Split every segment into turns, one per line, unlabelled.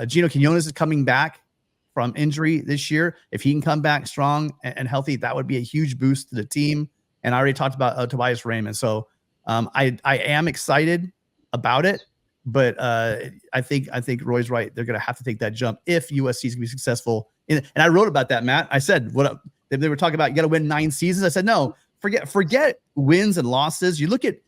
Gino Quinones is coming back from injury this year. If he can come back strong and healthy, that would be a huge boost to the team. And I already talked about Tobias Raymond. So I am excited about it, but I think Roy's right. They're going to have to take that jump if USC is going to be successful. And I wrote about that, Matt. I said, they were talking about you got to win 9 seasons. I said, no, forget wins and losses. You look at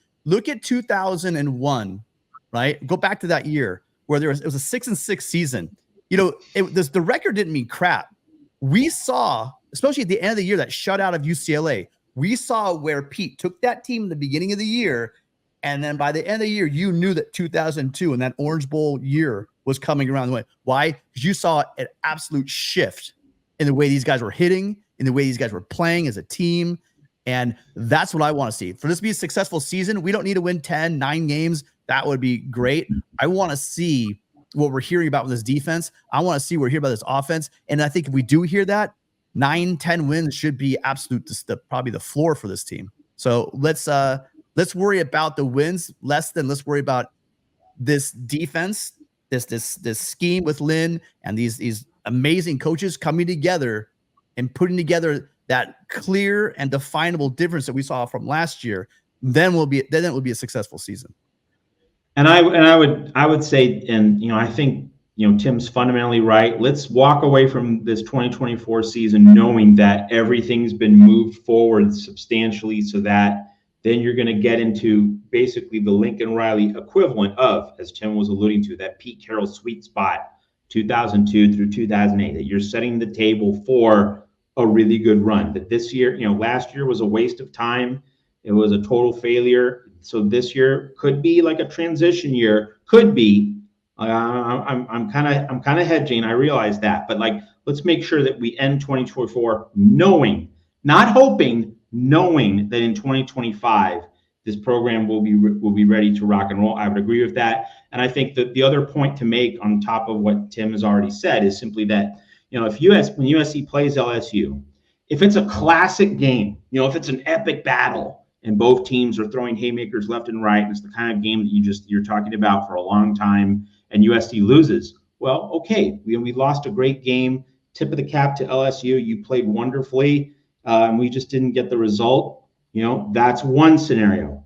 2001, right? Go back to that year where it was a 6-6 season. You know, the record didn't mean crap. We saw, especially at the end of the year, that shutout of UCLA. We saw where Pete took that team in the beginning of the year, and then by the end of the year, you knew that 2002 and that Orange Bowl year was coming around the way. Why? Because you saw an absolute shift in the way these guys were hitting, in the way these guys were playing as a team, and that's what I want to see. For this to be a successful season, we don't need to win 9 games. That would be great. I want to see what we're hearing about with this defense. I want to see what we're hearing about this offense, and I think if we do hear that, 9-10 wins should be probably the floor for this team. So let's worry about the wins less than let's worry about this defense, this scheme with Lynn and these amazing coaches coming together and putting together that clear and definable difference that we saw from last year. Then it will be a successful season.
And I would say, and I think Tim's fundamentally right. Let's walk away from this 2024 season knowing that everything's been moved forward substantially, so that then you're going to get into basically the Lincoln Riley equivalent of, as Tim was alluding to, that Pete Carroll sweet spot, 2002 through 2008, that you're setting the table for a really good run. That this year, last year was a waste of time. It was a total failure. So this year could be like a transition year. Could be. I'm kind of hedging. I realize that, but let's make sure that we end 2024 knowing, not hoping, knowing that in 2025 this program will be ready to rock and roll. I would agree with that, and I think that the other point to make on top of what Tim has already said is simply that when USC plays LSU, if it's a classic game, if it's an epic battle and both teams are throwing haymakers left and right, and it's the kind of game that you're talking about for a long time, and USC loses, well, okay, we lost a great game. Tip of the cap to LSU. You played wonderfully, and we just didn't get the result. That's one scenario.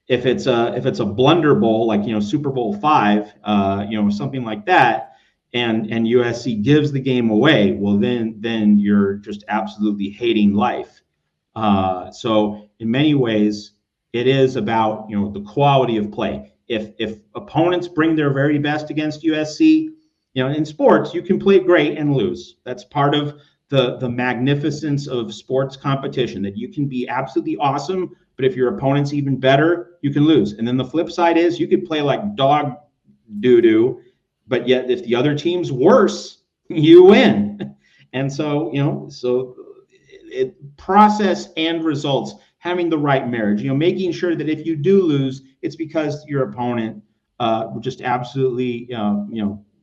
If it's a blunder bowl, like Super Bowl 5, something like that, and USC gives the game away, well, then you're just absolutely hating life. So in many ways, it is about the quality of play. If opponents bring their very best against USC, in sports, you can play great and lose. That's part of the magnificence of sports competition, that you can be absolutely awesome, but if your opponent's even better, you can lose. And then the flip side is you could play like dog doo-doo, but yet if the other team's worse, you win. And so, process and results, having the right marriage, making sure that if you do lose, it's because your opponent just absolutely,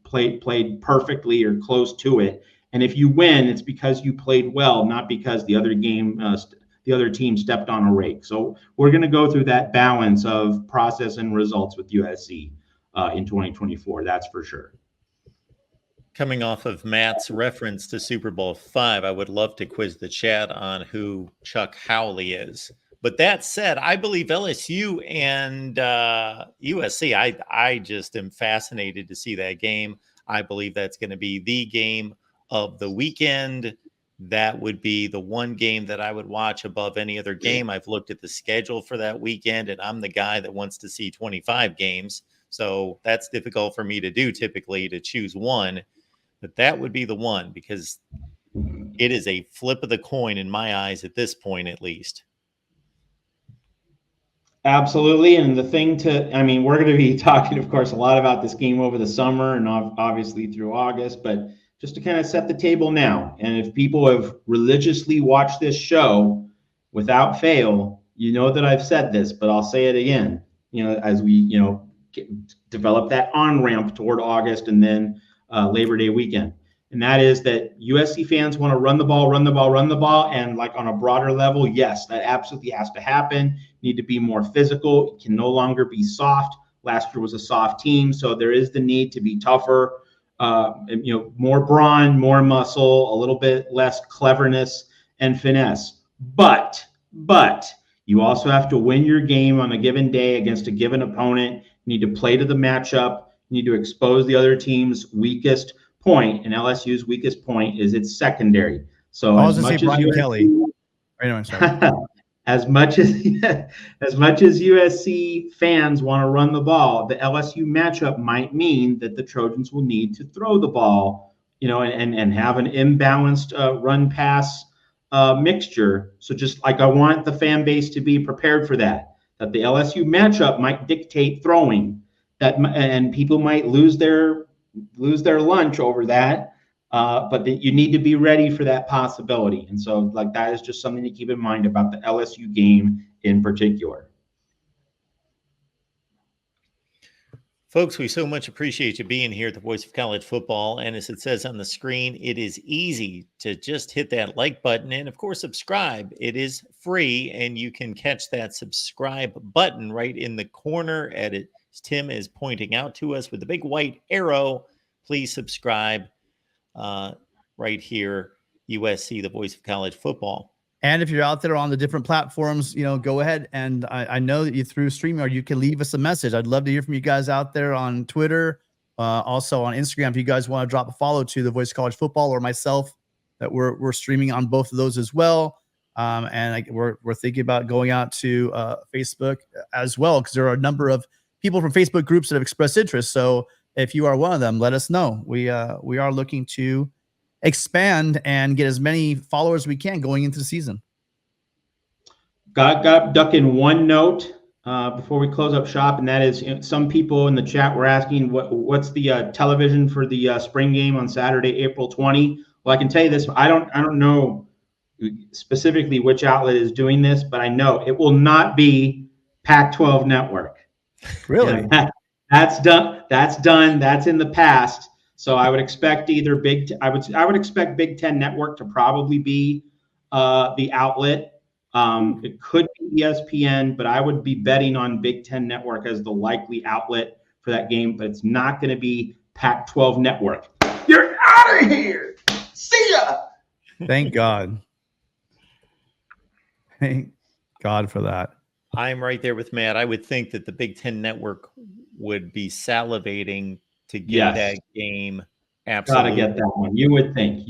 played perfectly or close to it. And if you win, it's because you played well, not because the other team stepped on a rake. So we're going to go through that balance of process and results with USC in 2024. That's for sure.
Coming off of Matt's reference to Super Bowl 5, I would love to quiz the chat on who Chuck Howley is. But that said, I believe LSU and USC, I just am fascinated to see that game. I believe that's going to be the game of the weekend. That would be the one game that I would watch above any other game. I've looked at the schedule for that weekend, and I'm the guy that wants to see 25 games. So that's difficult for me to do typically, to choose one. But that would be the one, because it is a flip of the coin in my eyes at this point, at least.
Absolutely. And the thing we're going to be talking, of course, a lot about this game over the summer and obviously through August, but just to kind of set the table now. And if people have religiously watched this show without fail, that I've said this, but I'll say it again, as we, develop that on-ramp toward August and then Labor Day weekend. And that is that USC fans want to run the ball. And on a broader level, yes, that absolutely has to happen. Need to be more physical. It can no longer be soft. Last year was a soft team. So there is the need to be tougher. more brawn, more muscle, a little bit less cleverness and finesse. But you also have to win your game on a given day against a given opponent. You need to play to the matchup. You need to expose the other team's weakest point, and LSU's weakest point is its secondary. So as much as USC, as much as USC fans want to run the ball, the LSU matchup might mean that the Trojans will need to throw the ball, and have an imbalanced run pass mixture. So just like I want the fan base to be prepared for that the LSU matchup might dictate throwing, and people might lose their lunch over that. But you need to be ready for that possibility. And so that is just something to keep in mind about the LSU game in particular.
Folks, we so much appreciate you being here at the Voice of College Football. And as it says on the screen, it is easy to just hit that like button and, of course, subscribe. It is free, and you can catch that subscribe button right in the corner as Tim is pointing out to us with the big white arrow. Please subscribe right here, USC, the Voice of College Football.
And if you're out there on the different platforms, go ahead. And I know that you through StreamYard, you can leave us a message. I'd love to hear from you guys out there on Twitter, also on Instagram. If you guys want to drop a follow to the Voice of College Football or myself, that we're streaming on both of those as well. And we're thinking about going out to Facebook as well, because there are a number of people from Facebook groups that have expressed interest. So if you are one of them, let us know. We are looking to expand and get as many followers as we can going into the season.
Got duck in one note before we close up shop, and that is some people in the chat were asking what's the television for the spring game on Saturday, April 20. Well, I can tell you this: I don't know specifically which outlet is doing this, but I know it will not be Pac-12 Network.
Really?
That's done. That's in the past. So I would expect either I would expect Big Ten Network to probably be the outlet. It could be ESPN, but I would be betting on Big Ten Network as the likely outlet for that game. But it's not going to be Pac-12 Network. You're out of here. See ya.
Thank God. Thank God for that.
I'm right there with Matt. I would think that the Big Ten Network would be salivating to get that game. Absolutely.
Gotta get that one. You would think.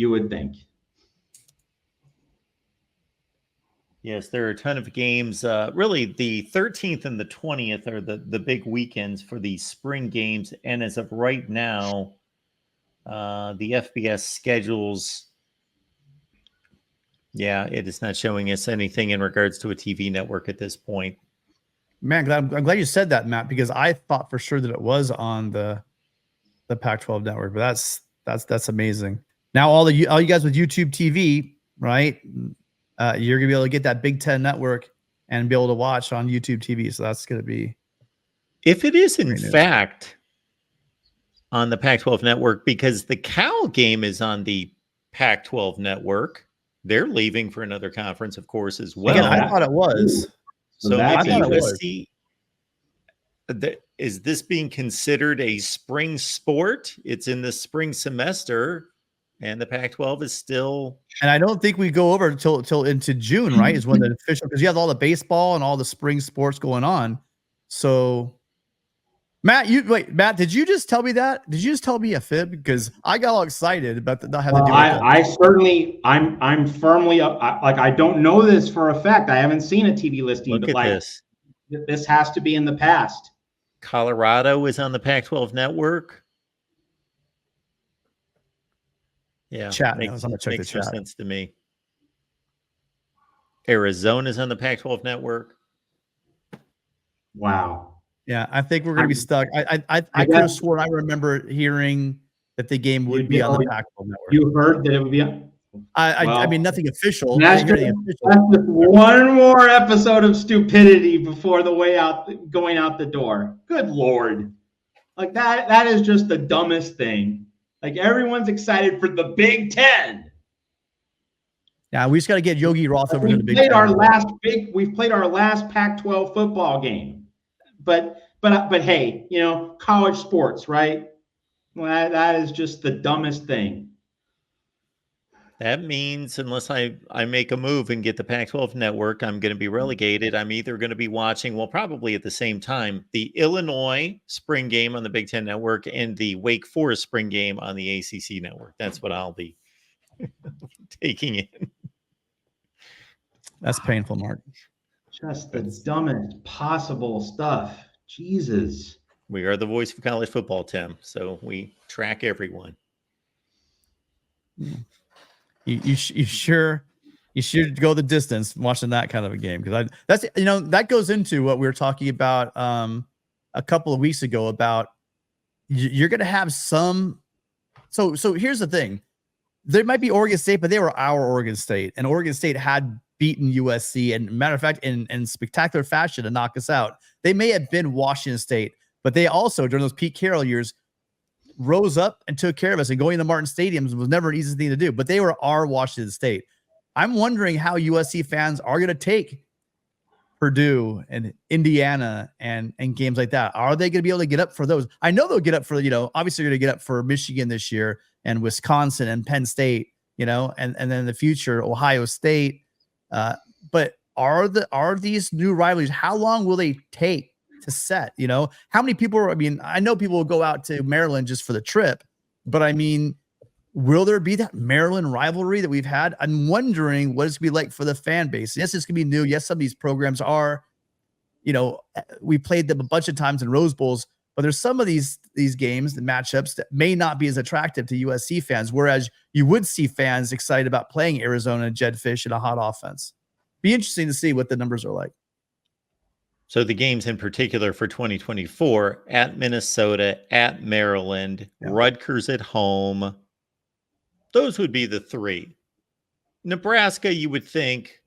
Yes, there are a ton of games. Really, the 13th and the 20th are the big weekends for the spring games. And as of right now, the FBS schedules, it is not showing us anything in regards to a TV network at this point.
Man, I'm glad you said that, Matt, because I thought for sure that it was on the Pac-12 network, but that's amazing. Now all you guys with YouTube TV, right? You're gonna be able to get that Big Ten network and be able to watch on YouTube TV. So that's gonna be,
if it is in fact on the Pac-12 network, because the Cal game is on the Pac-12 network. They're leaving for another conference, of course, as well.
Again, I thought it was.
So maybe USC. Is this being considered a spring sport? It's in the spring semester, and the Pac-12 is still.
And I don't think we go over till into June, right? Is when the official, because you have all the baseball and all the spring sports going on. So, Matt, did you just tell me that? Did you just tell me a fib? Because I got all excited about not having to do it.
I'm firmly up. I don't know this for a fact. I haven't seen a TV listing.
Look at this.
This has to be in the past.
Colorado is on the Pac-12 network. Yeah, makes no sense to me. Arizona is on the Pac-12 network.
Wow.
Yeah, I think we're going to be stuck. I could have sworn I remember hearing that the game would be on the Pac-12 network.
You heard that it would be on?
I mean, nothing official.
That's just one more episode of stupidity before going out the door. Good Lord. Like that is just the dumbest thing. Like everyone's excited for the Big Ten.
Yeah, we just got to get Yogi Roth over to the Big Ten.
We've played our last Pac-12 football game. But hey, college sports, right? Well, that is just the dumbest thing.
That means unless I make a move and get the Pac-12 network, I'm going to be relegated. I'm either going to be watching, well, probably at the same time, the Illinois spring game on the Big Ten network and the Wake Forest spring game on the ACC network. That's what I'll be taking in.
That's painful, Mark.
Just the dumbest possible stuff. Jesus.
We are the voice of college football, Tim. So we track everyone.
You sure you should go the distance watching that kind of a game, because that's that goes into what we were talking about a couple of weeks ago about you're going to have some. So here's the thing: there might be Oregon State, but they were our Oregon State, and Oregon State had beaten USC, and matter of fact, in spectacular fashion to knock us out. They may have been Washington State, but they also during those Pete Carroll years rose up and took care of us, and going to Martin Stadiums was never an easy thing to do, but they were our Washington State. I'm wondering how USC fans are going to take Purdue and Indiana and games like that. Are they going to be able to get up for those? I know they'll get up for, obviously they're going to get up for Michigan this year and Wisconsin and Penn State, and then in the future, Ohio State. But are these new rivalries, how long will they take to set? How many people I know people will go out to Maryland just for the trip, but will there be that Maryland rivalry that we've had? I'm wondering what it's gonna be like for the fan base. Yes, it's gonna be new. Yes, some of these programs are, we played them a bunch of times in Rose Bowls, but there's some of these games, the matchups that may not be as attractive to USC fans, whereas you would see fans excited about playing Arizona and Jed Fish in a hot offense. Be interesting to see what the numbers are like.
So the games in particular for 2024 at Minnesota, at Maryland, Rutgers at home, those would be the three. Nebraska, you would think,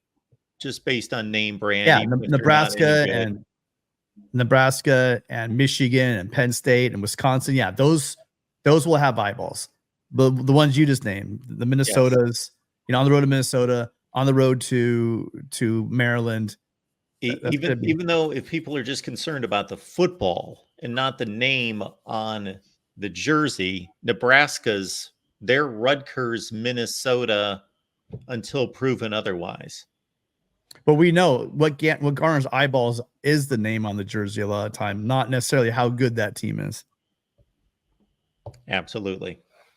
just based on name brand.
Yeah, Nebraska and Michigan and Penn State and Wisconsin. Yeah, those will have eyeballs. The ones you just named, the Minnesotas, on the road to Minnesota, on the road to Maryland.
Even though if people are just concerned about the football and not the name on the jersey, Nebraska's their Rutgers, Minnesota, until proven otherwise.
But we know what garners eyeballs is the name on the jersey a lot of time, not necessarily how good that team is.
Absolutely.